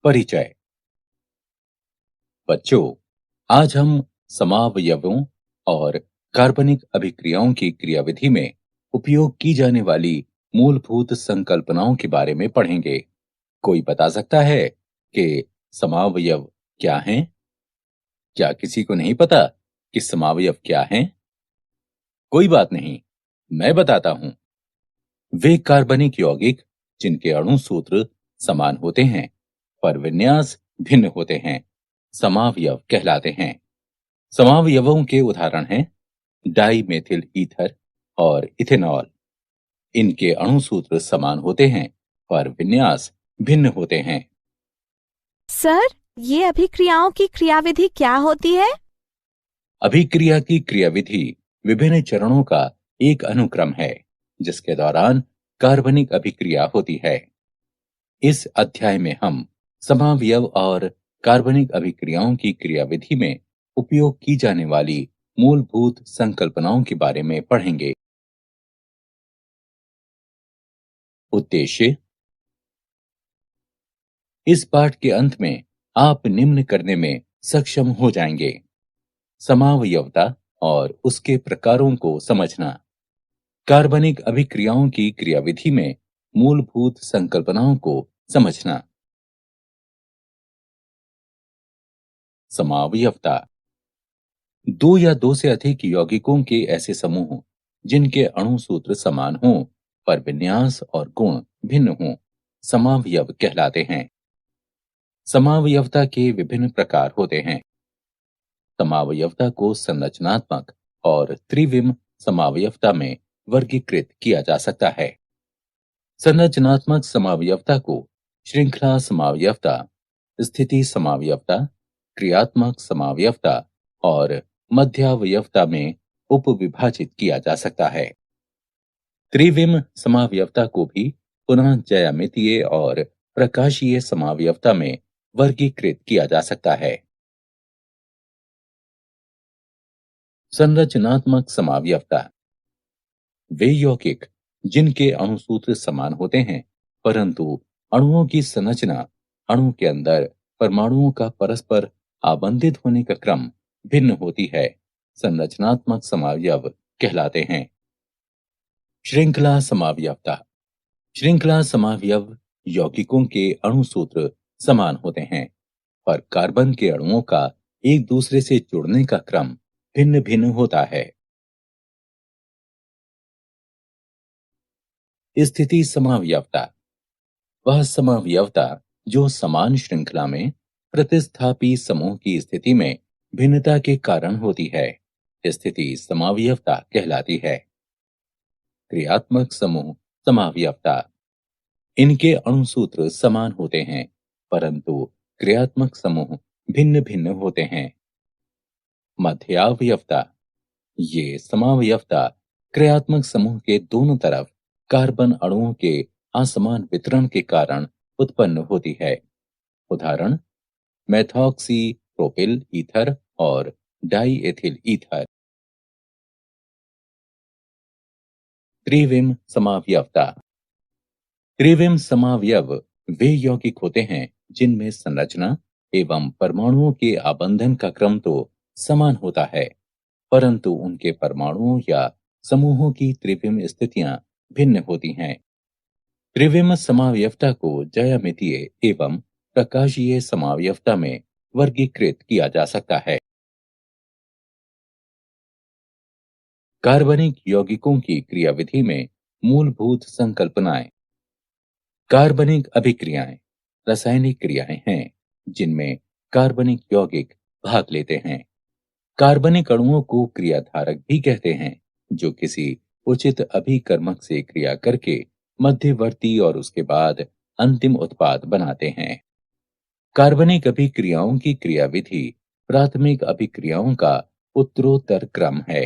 परिचय। बच्चों, आज हम समावयवों और कार्बनिक अभिक्रियाओं की क्रियाविधि में उपयोग की जाने वाली मूलभूत संकल्पनाओं के बारे में पढ़ेंगे। कोई बता सकता है कि समावयव क्या हैं? क्या किसी को नहीं पता कि समावयव क्या हैं? कोई बात नहीं, मैं बताता हूं। वे कार्बनिक यौगिक जिनके अणु सूत्र समान होते हैं पर विन्यास भिन्न होते हैं, समावयव कहलाते हैं। समावयवों के उदाहरण हैं डाई मेथिल ईथर और इथेनॉल। इनके अणु सूत्र समान होते हैं पर विन्यास भिन्न होते हैं। सर, ये अभिक्रियाओं की क्रियाविधि क्या होती है? अभिक्रिया की क्रियाविधि विभिन्न चरणों का एक अनुक्रम है जिसके दौरान कार्बनिक अभिक्रिया होती है। इस अध्याय में हम समावयव और कार्बनिक अभिक्रियाओं की क्रियाविधि में उपयोग की जाने वाली मूलभूत संकल्पनाओं के बारे में पढ़ेंगे। उद्देश्य। इस पाठ के अंत में आप निम्न करने में सक्षम हो जाएंगे: समावयवता और उसके प्रकारों को समझना, कार्बनिक अभिक्रियाओं की क्रियाविधि में मूलभूत संकल्पनाओं को समझना। समावयवता दो या दो से अधिक यौगिकों के ऐसे समूह जिनके अणु सूत्र समान हों पर विन्यास और गुण भिन्न हों, समावयव कहलाते हैं। समावयवता के विभिन्न प्रकार होते हैं। समावयवता को संरचनात्मक और त्रिविम समावयवता में वर्गीकृत किया जा सकता है। संरचनात्मक समावयवता को श्रृंखला समावयवता, स्थिति समावयवता, क्रियात्मक समावयवता और मध्यावयवता में उपविभाजित किया जा सकता है। त्रिविम समावयवता को भी पुनः ज्यामितीय और प्रकाशीय समावयवता में वर्गीकृत किया जा सकता है। संरचनात्मक समावयवता वे यौगिक जिनके अणु सूत्र समान होते हैं परंतु अणुओं की संरचना, अणु के अंदर परमाणुओं का परस्पर आबंधित होने का क्रम भिन्न होती है, संरचनात्मक समावयव कहलाते हैं। श्रृंखला समावयवता श्रृंखला समावयव यौगिकों के अणु सूत्र समान होते हैं पर कार्बन के अणुओं का एक दूसरे से जुड़ने का क्रम भिन्न भिन्न होता है। स्थिति समावयवता वह समावयवता जो समान श्रृंखला में प्रतिस्थापी समूह की स्थिति में भिन्नता के कारण होती है, स्थिति समावयवता कहलाती है। क्रियात्मक समूह समावयवता इनके अणु सूत्र समान होते हैं परंतु क्रियात्मक समूह भिन्न भिन्न होते हैं। मध्यावयवता ये समावयवता क्रियात्मक समूह के दोनों तरफ कार्बन अणुओं के असमान वितरण के कारण उत्पन्न होती है। उदाहरण मेथॉक्सी प्रोपिल ईथर और डाई एथिल ईथर। त्रिविम समावयवता त्रिविम समावयव वे यौगिक होते हैं जिनमें संरचना एवं परमाणुओं के आबंधन का क्रम तो समान होता है परंतु उनके परमाणुओं या समूहों की त्रिविम स्थितियां भिन्न होती हैं। त्रिविम समावयवता को ज्यामितीय एवं प्रकाशीय समावयवता में वर्गीकृत किया जा सकता है। कार्बनिक यौगिकों की क्रियाविधि में मूलभूत संकल्पनाएं। कार्बनिक अभिक्रियाएं रासायनिक क्रियाएं हैं जिनमें कार्बनिक यौगिक भाग लेते हैं। कार्बनिक अणुओं को क्रियाधारक भी कहते हैं जो किसी उचित अभिकर्मक से क्रिया करके मध्यवर्ती और उसके बाद अंतिम उत्पाद बनाते हैं। कार्बनिक अभिक्रियाओं की क्रियाविधि प्राथमिक अभिक्रियाओं का उत्तरोत्तर क्रम है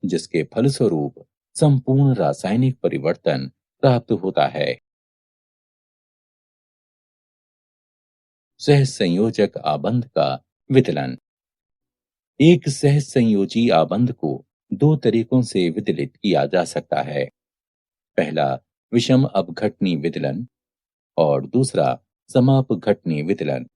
जिसके फलस्वरूप संपूर्ण रासायनिक परिवर्तन प्राप्त होता है। सहसंयोजक आबंध का विदलन एक सहसंयोजी आबंध को दो तरीकों से विदलित किया जा सकता है। पहला विषम अपघटनी विदलन और दूसरा समापघटनी वितलन।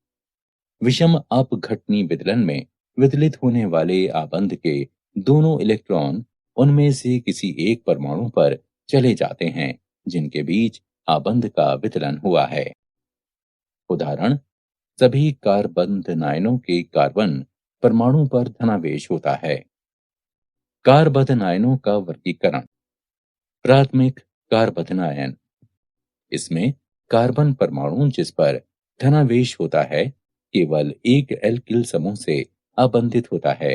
विषम अपघटनी वितलन में वितलित होने वाले आबंध के दोनों इलेक्ट्रॉन उनमें से किसी एक परमाणु पर चले जाते हैं जिनके बीच आबंध का वितलन हुआ है। उदाहरण, सभी कार्बन्धनायनों के कार्बन परमाणु पर धनावेश होता है। कार्बन्धनायनों का वर्गीकरण। प्राथमिक कार्बन्धनायन। इसमें कार्बन परमाणु जिस पर धनावेश होता है केवल एक एल्किल समूह से आबंधित होता है।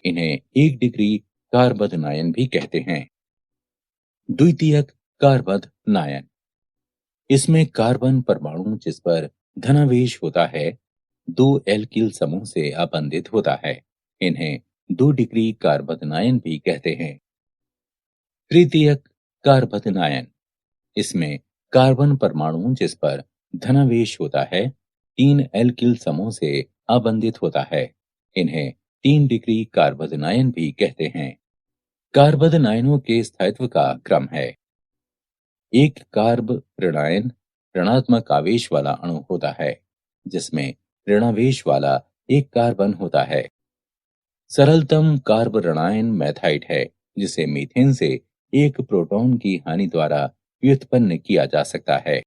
इन्हें 1 डिग्री कार्बन्धनायन भी कहते हैं। द्वितीयक कार्बन्धनायन। इसमें कार्बन परमाणु जिस पर धनावेश होता है 2 एल्किल समूह से आबंधित होता है। इन्हें 2 डिग्री कार्बन्धनायन भी कहते हैं। तृतीयक कार्बन्धनायन। इसमें कार्बन परमाणु जिस पर धनावेश होता है 3 एल्किल समूह से आबंधित होता है। इन्हें 3 डिग्री कार्बन्धनायन भी कहते हैं। कार्बन्धनायनों के स्थायित्व का क्रम है। एक कार्ब ऋणायन ऋणात्मक आवेश वाला अणु होता है जिसमें ऋणावेश वाला एक कार्बन होता है। सरलतम कार्ब ऋणायन मैथाइट है जिसे मीथेन से एक प्रोटॉन की हानि द्वारा व्युत्पन्न किया जा सकता है।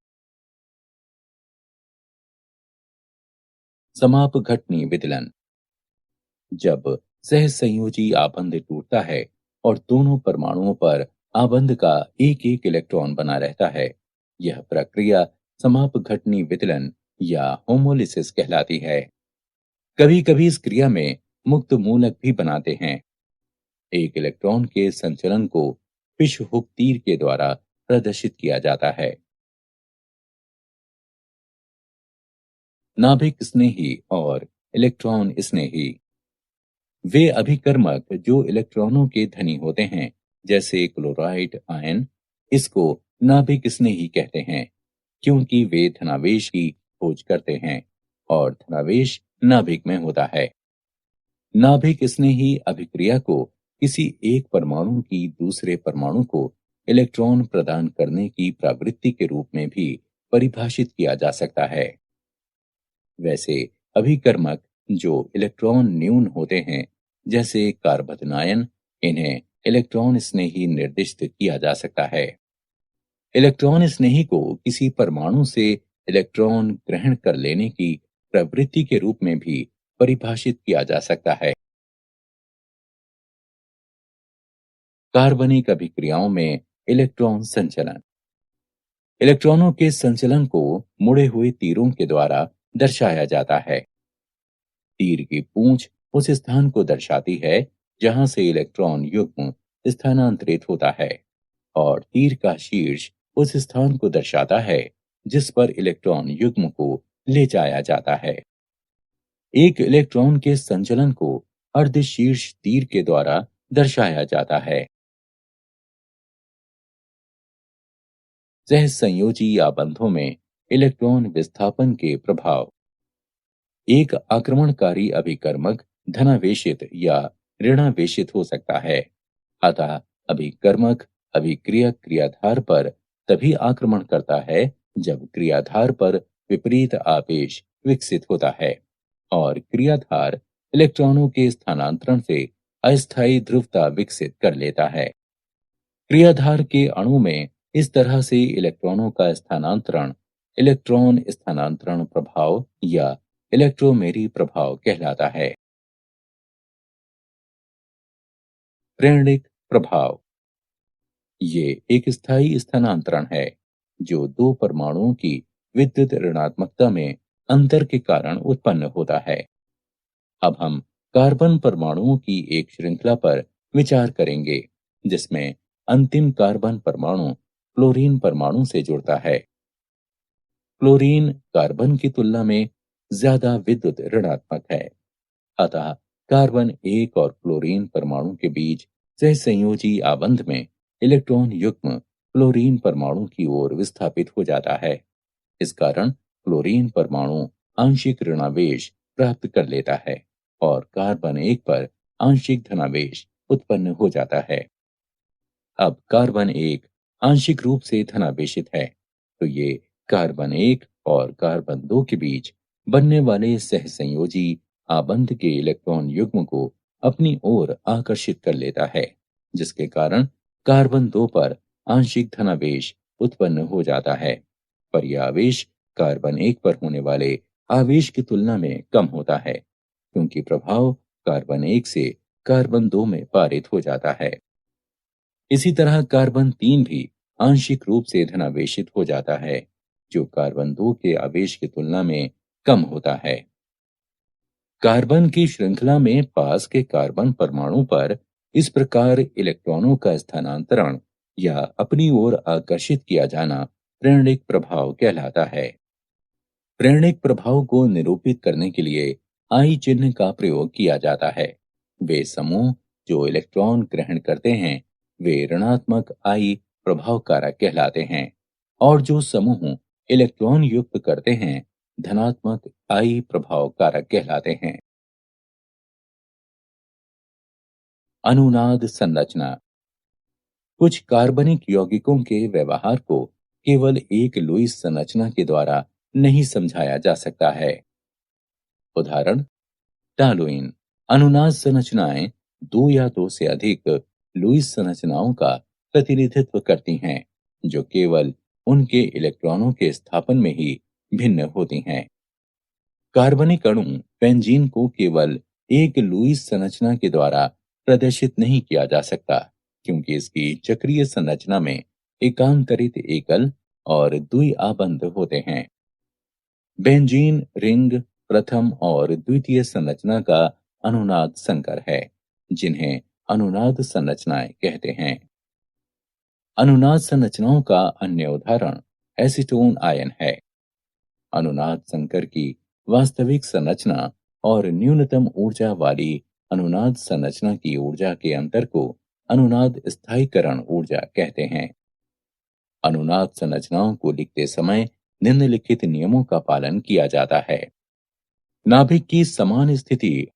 समापघटनी वितलन। जब सहसंयोजी आबंध टूटता है और दोनों परमाणुओं पर आबंध का एक एक इलेक्ट्रॉन बना रहता है, यह प्रक्रिया समापघटनी वितलन या होमोलिसिस कहलाती है। कभी कभी इस क्रिया में मुक्त मूलक भी बनाते हैं। एक इलेक्ट्रॉन के संचलन को फिश हुक तीर के द्वारा प्रदर्शित किया जाता है। नाभिक स्नेही और इलेक्ट्रॉन स्नेही। वे अभिकर्मक जो इलेक्ट्रॉनों के धनी होते हैं जैसे क्लोराइड आयन, इसको नाभिक स्नेही कहते हैं क्योंकि वे धनावेश की खोज करते हैं और धनावेश नाभिक में होता है। नाभिक स्नेही अभिक्रिया को किसी एक परमाणु की दूसरे परमाणु को इलेक्ट्रॉन प्रदान करने की प्रवृत्ति के रूप में भी परिभाषित किया जा सकता है। वैसे अभिकर्मक जो इलेक्ट्रॉन न्यून होते हैं जैसे कार्बन्धनायन, इन्हें इलेक्ट्रॉन स्नेही निर्दिष्ट किया जा सकता है। इलेक्ट्रॉन स्नेही को किसी परमाणु से इलेक्ट्रॉन ग्रहण कर लेने की प्रवृत्ति के रूप में भी परिभाषित किया जा सकता है। कार्बनिक अभिक्रियाओं में इलेक्ट्रॉन संचलन। इलेक्ट्रॉनों के संचलन को मुड़े हुए तीरों के द्वारा दर्शाया जाता है। तीर की पूंछ उस स्थान को दर्शाती है जहां से इलेक्ट्रॉन युग्म स्थानांतरित होता है और तीर का शीर्ष उस स्थान को दर्शाता है जिस पर इलेक्ट्रॉन युग्म को ले जाया जाता है। एक इलेक्ट्रॉन के संचलन को अर्धशीर्ष तीर के द्वारा दर्शाया जाता है। सहसंयोजी आबंधों में इलेक्ट्रॉन विस्थापन के प्रभाव। एक आक्रमणकारी अभिकर्मक धनावेशित या ऋणावेशित हो सकता है। अतः अभिकर्मक अभिक्रियक क्रियाधार पर तभी आक्रमण करता है जब क्रियाधार पर विपरीत आवेश विकसित होता है और क्रियाधार इलेक्ट्रॉनों के स्थानांतरण से अस्थायी ध्रुवता विकसित कर लेता है। क्रियाधार के अणु में इस तरह से इलेक्ट्रॉनों का स्थानांतरण इलेक्ट्रॉन स्थानांतरण प्रभाव या इलेक्ट्रोमेरी प्रभाव कहलाता है। प्रेरणिक प्रभाव। ये एक स्थायी स्थानांतरण है जो दो परमाणुओं की विद्युत ऋणात्मकता में अंतर के कारण उत्पन्न होता है। अब हम कार्बन परमाणुओं की एक श्रृंखला पर विचार करेंगे जिसमें अंतिम कार्बन परमाणु क्लोरीन परमाणु से जुड़ता है। क्लोरीन कार्बन की तुलना में ज्यादा विद्युत ऋणात्मक है। अतः कार्बन एक और क्लोरीन परमाणु के बीच सहसंयोजी आबंध में इलेक्ट्रॉन युग्म क्लोरीन परमाणु की ओर विस्थापित हो जाता है। इस कारण क्लोरीन परमाणु आंशिक ऋणावेश प्राप्त कर लेता है और कार्बन एक पर आंशिक धनावेश उत्पन्न हो जाता है। अब कार्बन एक आंशिक रूप से धनावेशित है तो ये कार्बन एक और कार्बन 2 के बीच बनने वाले सहसंयोजी आबंध के इलेक्ट्रॉन युग्म को अपनी ओर आकर्षित कर लेता है, जिसके कारण कार्बन 2 पर आंशिक धनावेश उत्पन्न हो जाता है। पर यह आवेश कार्बन 1 पर होने वाले आवेश की तुलना में कम होता है, क्योंकि प्रभाव कार्बन 1 से कार्बन 2 में पारित हो जाता है। इसी तरह कार्बन 3 भी आंशिक रूप से धनावेशित हो जाता है, जो कार्बन 2 के आवेश की तुलना में कम होता है। कार्बन की श्रृंखला में पास के कार्बन परमाणु पर इस प्रकार इलेक्ट्रॉनों का स्थानांतरण या अपनी ओर आकर्षित किया जाना प्रेरणिक प्रभाव कहलाता है। प्रेरणिक प्रभाव को निरूपित करने के लिए आई चिन्ह का प्रयोग किया जाता है। वे समूह जो इलेक्ट्रॉन ग्रहण करते हैं वे ऋणात्मक आई प्रभाव कारक कहलाते हैं, और जो समूह इलेक्ट्रॉन युक्त करते हैं धनात्मक आई प्रभाव कारक कहलाते हैं। अनुनाद संरचना। कुछ कार्बनिक यौगिकों के व्यवहार को केवल एक लुईस संरचना के द्वारा नहीं समझाया जा सकता है। उदाहरण, टॉलुइन। अनुनाद संरचनाएं दो या दो से अधिक लुईस संरचनाओं का प्रतिनिधित्व करती हैं, जो केवल उनके इलेक्ट्रॉनों के स्थापन में ही भिन्न होती हैं। कार्बनिक अणु बेंजीन को केवल एक लुईस संरचना के द्वारा प्रदर्शित नहीं किया जा सकता, क्योंकि इसकी चक्रीय संरचना में एकांतरित एकल और द्वि आबंध होते हैं। बेंजीन रिंग प्रथम और द्वितीय संरचना का अनुनाद संकर है, जिन्हें अनुनाद संरचनाएं कहते हैं। अनुनाद संरचनाओं का अन्य उदाहरण एसीटोन आयन है। अनुनाद संकर की वास्तविक संरचना और न्यूनतम ऊर्जा वाली अनुनाद संरचना की ऊर्जा के अंतर को अनुनाद स्थायीकरण ऊर्जा कहते हैं। अनुनाद संरचनाओं को लिखते समय निम्नलिखित नियमों का पालन किया जाता है। नाभिक की समान स्थिति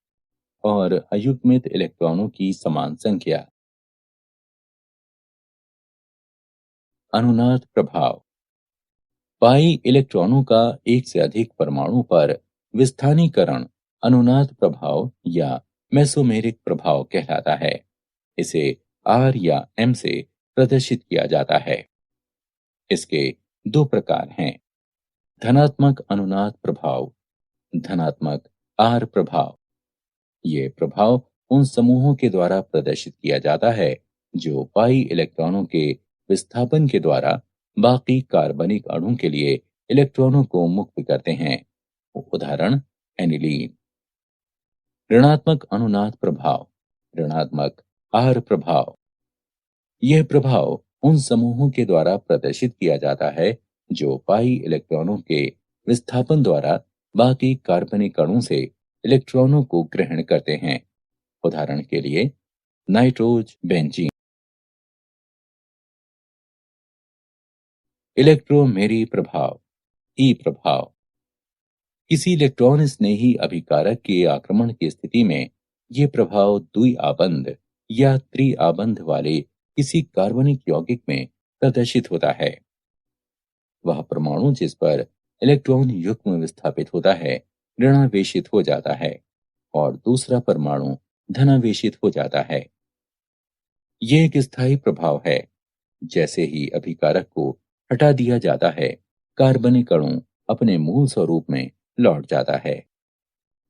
और अयुग्मित इलेक्ट्रॉनों की समान संख्या। अनुनाद प्रभाव। पाई इलेक्ट्रॉनों का एक से अधिक परमाणु पर विस्थानीकरण अनुनाद प्रभाव या मेसोमेरिक प्रभाव कहलाता है। इसे आर या एम से प्रदर्शित किया जाता है। इसके दो प्रकार हैं, धनात्मक अनुनाद प्रभाव, धनात्मक आर प्रभाव। ये प्रभाव उन समूहों के द्वारा प्रदर्शित किया जाता है जो पाई इलेक्ट्रॉनों के विस्थापन के द्वारा बाकी कार्बनिक अणु के लिए इलेक्ट्रॉनों को मुक्त करते हैं। उदाहरण, एनिलीन। ऋणात्मक अनुनाद प्रभाव, ऋणात्मक आर प्रभाव। यह प्रभाव उन समूहों के द्वारा प्रदर्शित किया जाता है जो पाई इलेक्ट्रॉनों के विस्थापन द्वारा बाकी कार्बनिक अणु से इलेक्ट्रॉनों को ग्रहण करते हैं। उदाहरण के लिए नाइट्रोज बेंजीन। इलेक्ट्रोमेरी प्रभाव, ई प्रभाव। किसी इलेक्ट्रॉन स्नेही अभिकारक के आक्रमण की स्थिति में यह प्रभाव द्वि आबंध या त्रि आबंध वाले किसी कार्बनिक यौगिक में प्रदर्शित होता है। वह परमाणु जिस पर इलेक्ट्रॉन युग्म विस्थापित होता है ऋणावेशित हो जाता है और दूसरा परमाणु धनावेशित हो जाता है। यह एक स्थायी प्रभाव है। जैसे ही अभिकारक को हटा दिया जाता है कार्बनिक अणु अपने मूल स्वरूप में लौट जाता है।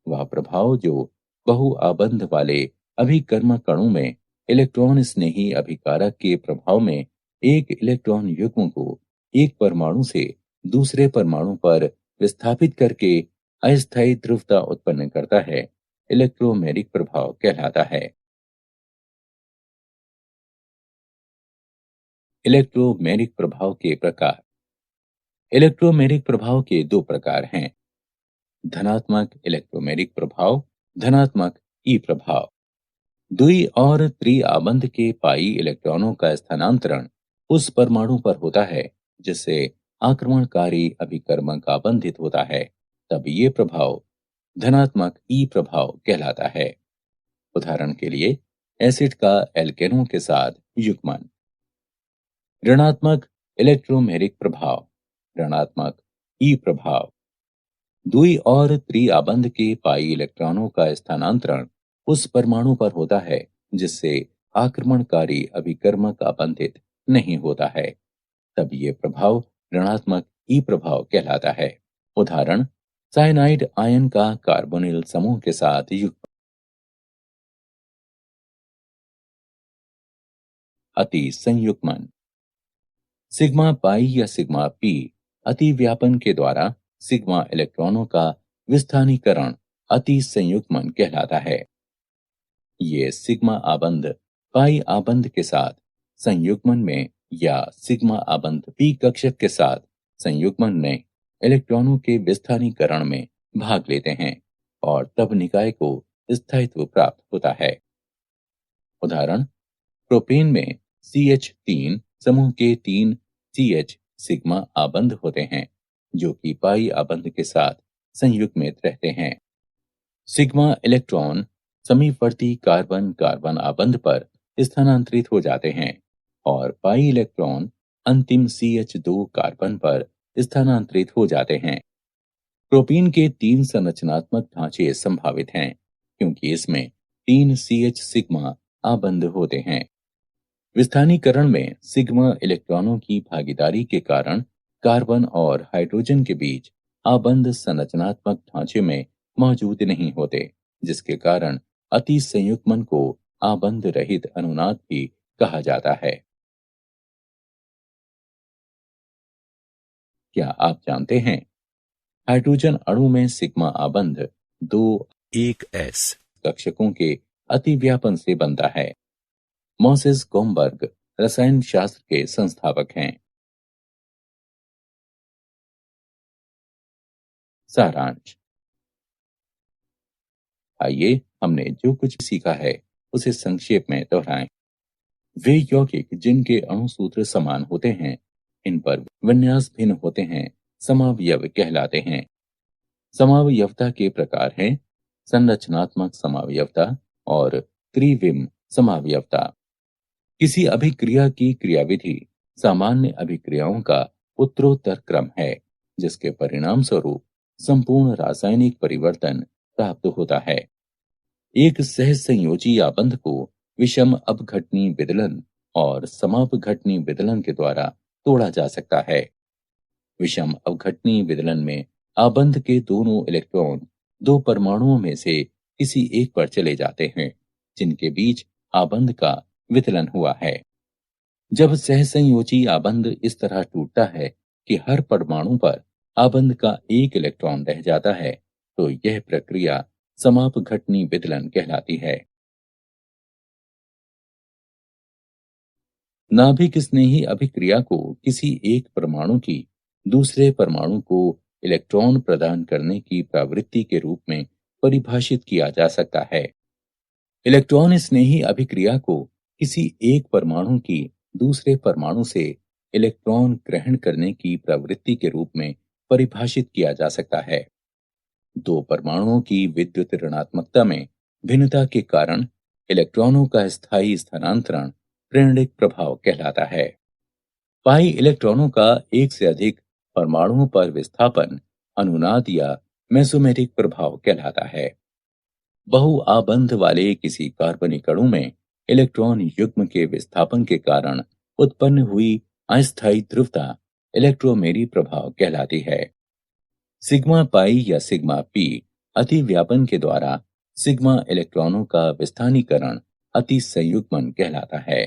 वह प्रभाव जो बहु आबंध वाले अभिकर्मक अणु में इलेक्ट्रॉन स्नेही अभिकारक के प्रभाव में एक इलेक्ट्रॉन युग्म को एक परमाणु से दूसरे परमाणु पर विस्थापित करके अस्थायी ध्रुवता उत्पन्न करता है, इलेक्ट्रोमेरिक प्रभाव कहलाता है। इलेक्ट्रोमेरिक प्रभाव के प्रकार। इलेक्ट्रोमेरिक प्रभाव के दो प्रकार हैं, धनात्मक इलेक्ट्रोमेरिक प्रभाव, धनात्मक ई प्रभाव। द्वि और त्रि आबंध के पाई इलेक्ट्रॉनों का स्थानांतरण उस परमाणु पर होता है जिससे आक्रमणकारी अभिकर्मक आबंधित होता है, तब ये प्रभाव धनात्मक ई प्रभाव कहलाता है। उदाहरण के लिए एसिड का एल्केनों के साथ युग्मन। ऋणात्मक इलेक्ट्रोमेरिक प्रभाव, ऋणात्मक ई प्रभाव। द्वि और त्रि आबंध के पाई इलेक्ट्रॉनों का स्थानांतरण उस परमाणु पर होता है जिससे आक्रमणकारी अभिकर्मक आबंधित नहीं होता है, तब ये प्रभाव ऋणात्मक ई प्रभाव कहलाता है। उदाहरण, साइनाइड आयन का कार्बोनिल समूह के साथ युग्म। अति संयुग्मन। सिग्मा पाई या सिग्मा पी अति व्यापन के द्वारा सिग्मा इलेक्ट्रॉनों का विस्थानीकरण अति संयुग्मन कहलाता है। ये सिग्मा आबंध पाई आबंध के साथ संयुग्मन में या सिग्मा आबंध पी कक्षक के साथ संयुग्मन में इलेक्ट्रॉनों के विस्थानीकरण में भाग लेते हैं और तब निकाय को स्थायित्व प्राप्त होता है। उदाहरण, प्रोपेन में CH3 समूह के 3 CH सिग्मा आबंध होते हैं जो कि पाई आबंध के साथ संयुग्मित रहते हैं। सिग्मा इलेक्ट्रॉन समीपवर्ती कार्बन कार्बन आबंध पर स्थानांतरित हो जाते हैं और पाई इलेक्ट्रॉन अंतिम CH2 कार्बन पर स्थानांतरित हो जाते हैं। प्रोपीन के 3 संरचनात्मक ढांचे संभावित हैं क्योंकि इसमें 3 CH सिग्मा आबंध होते हैं। विस्थानीकरण में सिग्मा इलेक्ट्रॉनों की भागीदारी के कारण कार्बन और हाइड्रोजन के बीच आबंध संरचनात्मक ढांचे में मौजूद नहीं होते, जिसके कारण अति संयुग्मन को आबंध रहित अनुनाद भी कहा जाता है। क्या आप जानते हैं, हाइड्रोजन अणु में सिग्मा आबंध 2,1s कक्षकों के अतिव्यापन से बनता है। मोसेस गोमबर्ग रसायन शास्त्र के संस्थापक हैं। सारांश। आइए हमने जो कुछ सीखा है उसे संक्षेप में दोहराएं। वे यौगिक जिनके अणु सूत्र समान होते हैं, इन पर विन्यास भिन्न होते हैं, समावयव कहलाते हैं। समावयवता के प्रकार हैं संरचनात्मक समावयवता और त्रिविम समावयवता। किसी अभिक्रिया की क्रियाविधि सामान्य अभिक्रियाओं का उत्तरोत्तर क्रम है जिसके परिणाम स्वरूप संपूर्ण रासायनिक परिवर्तन प्राप्त होता है। एक सहसंयोजी आबंध को विषम अपघटनी विदलन और समापघटनी विदलन के द्वारा तोड़ा जा सकता है। विषम अपघटनी विदलन में आबंध के दोनों इलेक्ट्रॉन दो परमाणुओं में से किसी एक पर चले जाते हैं जिनके बीच आबंध का विदलन हुआ है। जब सहसंयोजी आबंध इस तरह टूटता है कि हर परमाणु पर आबंध का एक इलेक्ट्रॉन रह जाता है तो यह प्रक्रिया समापघटनी विदलन कहलाती है। नाभिक स्नेही अभिक्रिया को किसी एक परमाणु की दूसरे परमाणु को इलेक्ट्रॉन प्रदान करने की प्रवृत्ति के रूप में परिभाषित किया जा सकता है। इलेक्ट्रॉन स्नेही अभिक्रिया को किसी एक परमाणु की दूसरे परमाणु से इलेक्ट्रॉन ग्रहण करने की प्रवृत्ति के रूप में परिभाषित किया जा सकता है। दो परमाणुओं की विद्युत ऋणात्मकता में भिन्नता के कारण इलेक्ट्रॉनों का स्थायी स्थानांतरण प्रेरणिक प्रभाव कहलाता है। पाई इलेक्ट्रॉनों का एक से अधिक परमाणुओं पर विस्थापन अनुनाद या मेसोमेरिक प्रभाव कहलाता है। बहुआबंध वाले किसी कार्बनिक अणु में इलेक्ट्रॉन युग्म के विस्थापन के कारण उत्पन्न हुई अस्थायी ध्रुवता इलेक्ट्रोमेरी प्रभाव कहलाती है। सिग्मा पाई या सिग्मा पी अतिव्यापन के द्वारा सिग्मा इलेक्ट्रॉनों का विस्थानीकरण अति संयुग्मन कहलाता है।